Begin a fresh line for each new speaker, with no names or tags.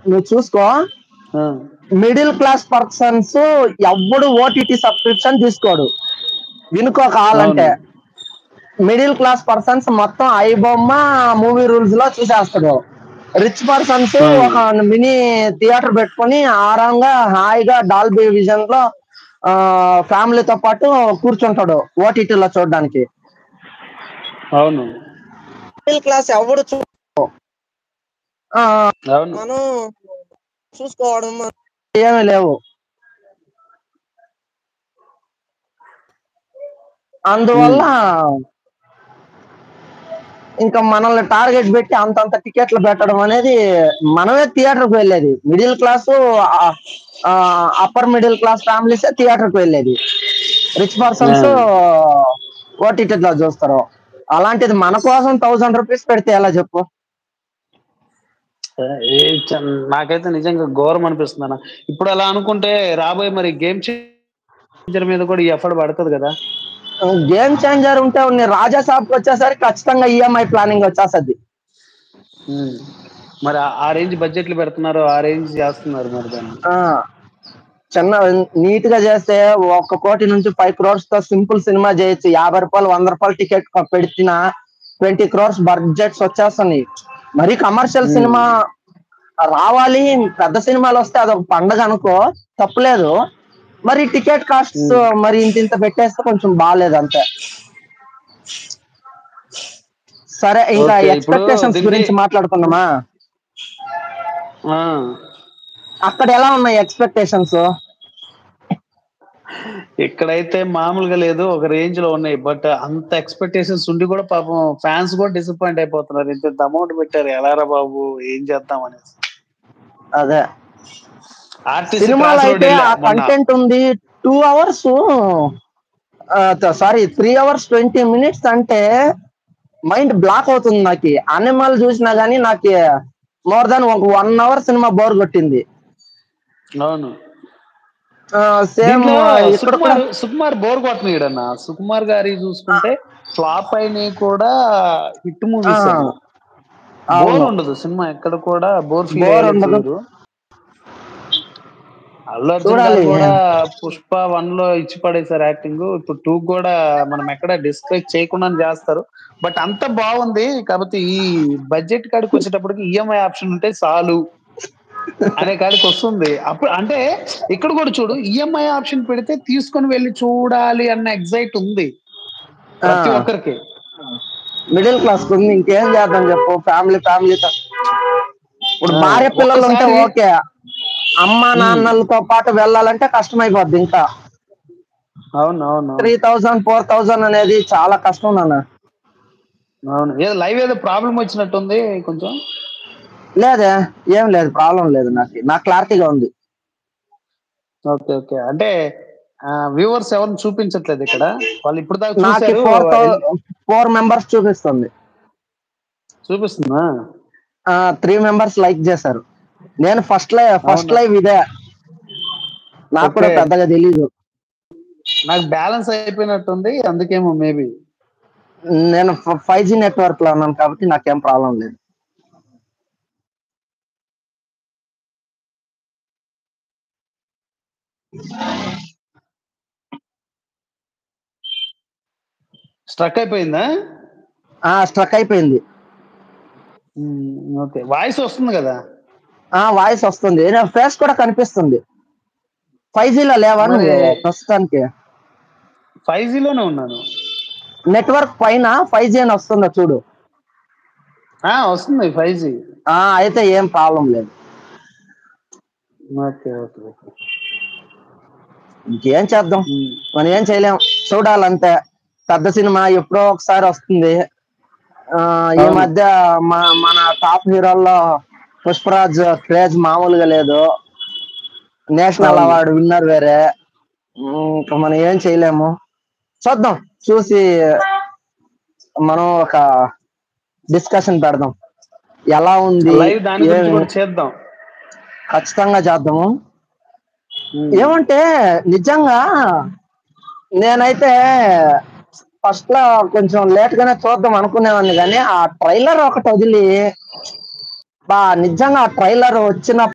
నువ్వు చూసుకో.
ఆ,
మిడిల్ క్లాస్ పర్సన్స్ ఎవ్వడు ఓటీటీ సబ్స్క్రిప్షన్ తీసుకోడు. వినుకో
అవును.
కావాలంటే, మిడిల్ క్లాస్ పర్సన్స్ మొత్తం ఐబొమ్మ మూవీ రూల్స్ లో చూసేస్తాడు. రిచ్ పర్సన్స్
ఆ,
ఒక మినీ థియేటర్ పెట్టుకొని ఆరాంగా హాయిగా డాల్బీ విజన్ లో ఫ్యామిలీతో పాటు కూర్చుంటాడు ఓటీటీలో చూడడానికి.
అవును.
మిడిల్ క్లాస్ ఎవడు
అవును.
మనం చూసుకోవడం ఏమీ లేవు. అందువల్ల ఇంకా మనల్ని టార్గెట్ పెట్టి అంతంత టికెట్లు పెట్టడం అనేది, మనమే థియేటర్కి వెళ్ళేది. Middle class, upper middle class families థియేటర్కి వెళ్ళేది. రిచ్ పర్సన్స్ ఓటీటీలో చూస్తారు. అలాంటిది మన కోసం 1000 రూపీస్ పెడితే ఎలా చెప్పు?
నాకైతే నిజంగా ఘోరం అనిపిస్తుంది అన్న. ఇప్పుడు అలా అనుకుంటే రాబోయే మరి గేమ్ చేంజర్ మీద కూడా ఈ ఎఫర్ట్ పడుతుంది కదా.
గేమ్ చేంజర్ ఉంటే రాజా సాబ్కి వచ్చేసరికి ఖచ్చితంగా ఈఎంఐ ప్లానింగ్ వచ్చేస్తుంది.
మరి ఆ రేంజ్ బడ్జెట్లు పెడుతున్నారు, ఆ రేంజ్ చేస్తున్నారు మరి దాన్ని.
చిన్న నీట్ గా చేస్తే 1 కోటి నుంచి 5 crores తో సింపుల్ సినిమా చేయొచ్చు. 50 రూపాయలు 100 రూపాయలు టికెట్ పెడితే 20 crores బడ్జెట్స్ వచ్చేస్తున్నాయి. మరి కమర్షియల్ సినిమా రావాలి, పెద్ద సినిమాలు వస్తే అదొక పండగ అనుకో, తప్పులేదు. మరి టికెట్ కాస్ట్స్ మరి ఇంత పెట్టేస్తే కొంచెం బాగాలేదు అంతే. సరే, ఇంకా
ఓకే, ఇప్పుడు
ఎక్స్పెక్టేషన్స్
దీనికి
గురించి మాట్లాడుకుందామా? అక్కడ ఎలా ఉన్నాయి ఎక్స్పెక్టేషన్స్?
ఇక్కడైతే మామూలుగా లేదు, ఒక రేంజ్ లో ఉన్నాయి. బట్ అంత ఎక్స్పెక్టేషన్స్ ఉండి కూడా పాపం ఫ్యాన్స్ కూడా డిసప్పాయింట్ అయిపోతున్నారు. ఇంత అమౌంట్ పెట్టారు ఎలారా బాబు, ఏం చేద్దాం అనేసి.
అదే
ఆర్టీసీ
సినిమాలో
క్రాస్ రోడ్
అయితే
వెళ్ళా
ఆ
మొన్న.
కంటెంట్ ఉంది. 2 hours, సారీ 3 hours 20 minutes అంటే మైండ్ బ్లాక్ అవుతుంది నాకు. అనిమల్ చూసినా గానీ నాకు మోర్ దాన్ ఒక 1 hour సినిమా బోర్ కొట్టింది.
అవును.
సేమ్
దీంట్లో
ఇక్కడ కూడా
సుకుమార్ బోర్ కొట్టనీయడన్నా. సుకుమార్ గారి చూసుకుంటే ఫ్లాప్ అయినవి కూడా హిట్ మూవీస్ అవి. బోర్
అవును,
ఉండదు సినిమా, ఎక్కడ కూడా బోర్ ఫీల్
బోర్
అయ్యేలా
ఉండదు.
చేయరు. అల్లు అర్జున్ గారు
చూడాలి.
కూడా పుష్ప 1 లో ఇచ్చి పడేశారు యాక్టింగ్. ఇప్పుడు 2 కూడా మనం ఎక్కడ డిస్కస్ చేయకుండా చేస్తారు. బట్ అంత బాగుంది. కాబట్టి ఈ బడ్జెట్ కాడికి వచ్చేటప్పటికి ఈఎంఐ ఆప్షన్ ఉంటే చాలు అనే కాడికి వస్తుంది. అప్పుడు అంటే ఇక్కడ కూడా చూడు, ఈఎంఐ ఆప్షన్ పెడితే తీసుకొని వెళ్ళి చూడాలి అన్న ఎగ్జైట్ ఉంది ప్రతి ఒక్కరికి.
మిడిల్ క్లాస్ ఉంది, ఇంకేం చేద్దాం చెప్పు? ఫ్యామిలీతో ఇప్పుడు భార్య పిల్లలు ఉంటే
ఒక్కసారి
ఓకే, అమ్మ నాన్నలతో పాటు వెళ్ళాలంటే కష్టమైపోద్ది. ఇంకా
అవును
3000 4000 అనేది చాలా కష్టం నాన్న.
అవును. ఏదో లైవ్ ఏదో ప్రాబ్లం వచ్చినట్టుంది కొంచెం.
లేదే, ఏం లేదు, ప్రాబ్లం లేదు. నాకు క్లారిటీగా ఉంది.
Okay okay. అంటే వ్యూవర్స్ ఎవరిని చూపించట్లేదు ఇక్కడ, వాళ్ళు ఇప్పుడు దాకా
నాకు
చూసారు.
4 members చూపిస్తుంది.
చూపిస్తుందా?
3 members లైక్ చేశారు. నేను ఫస్ట్
అవును.
లైవ్ ఇదే, నాకు కూడా
ఓకే,
పెద్దగా తెలీదు.
నాకు బ్యాలెన్స్ అయిపోయినట్టుంది, అందుకేమో మేబీ.
నేను 5G నెట్వర్క్ లో ఉన్నాను కాబట్టి నాకేం ప్రాబ్లం లేదు.
స్ట్రక్ అయిపోయిందా?
స్ట్రక్ అయిపోయింది.
ఓకే, వాయిస్ వస్తుంది కదా?
వాయిస్ వస్తుంది, ఫేస్ కూడా కనిపిస్తుంది. 5G లో లేవా
మరి
నువ్వు ప్రస్తుతానికి?
5G లోనే ఉన్నాను.
నెట్వర్క్ పైన 5G అని వస్తుందా చూడు.
వస్తుంది 5G.
అయితే ఏం ప్రాబ్లం లేదు.
Okay okay okay.
ఇంకేం చేద్దాం, మనం ఏం చేయలేం, చూడాలంతే. పెద్ద సినిమా ఎప్పుడో ఒకసారి వస్తుంది. ఈ
అవును
మధ్య మన టాప్ హీరోల్లో పుష్పరాజ్ క్రేజ్ మామూలుగా లేదు. నేషనల్
అవును.
అవార్డు విన్నర్ వేరే. ఇంకా మనం ఏం చేయలేము. చూద్దాం, చూసి మనం ఒక డిస్కషన్ పెడదాం ఎలా ఉంది
లైవ్ దాని గురించి
ఏమి.
కూడా చేద్దాం.
ఖచ్చితంగా చేద్దాము.
ఉమ్,
ఏమంటే నిజంగా నేనైతే ఫస్ట్ లో కొంచెం లేట్ గానే చూద్దాం అనుకునేవాడిని, కానీ ఆ ట్రైలర్ ఒకటి వదిలి నిజంగా ఆ ట్రైలర్ వచ్చిన